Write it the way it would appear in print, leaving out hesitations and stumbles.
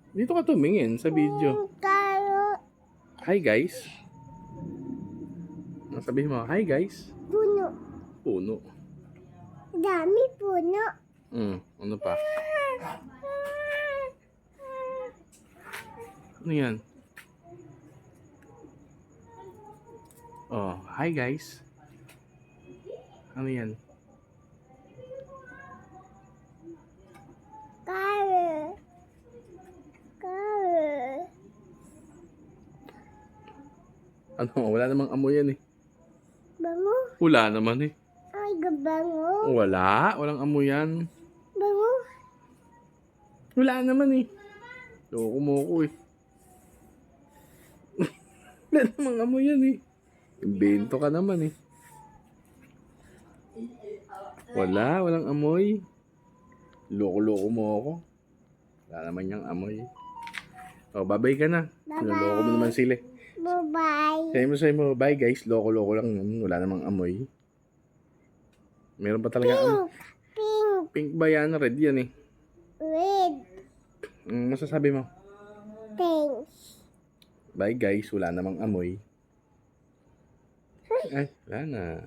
Dito ka tumingin sa video. Carrot. Hi guys. Ano sabihin mo? Hi guys. Puno. Puno. Dami puno. Ano pa? Ano yan? Oh, hi guys. Ano yan? Carrot. Carrot. Ano? Wala namang amoy yan eh. Bango. Wala naman eh. Ay, gabango. Walang amoy yan. Bango. Wala naman eh. Loko mo ko eh. Wala namang amoy yan eh. Imbento ka naman eh. Walang amoy. Loko-loko mo ako. Wala naman niyang amoy. Oh, babay ka na. Bye-bye. Naloko mo naman sila. Bye-bye. Sabi mo, bye guys. Loko-loko lang yun. Wala namang amoy. Meron pa talaga ano. Pink. Pink ba yan? Red yan eh. Red. Masasabi mo? Thanks. Bye guys. Wala namang amoy. Ay, wala na.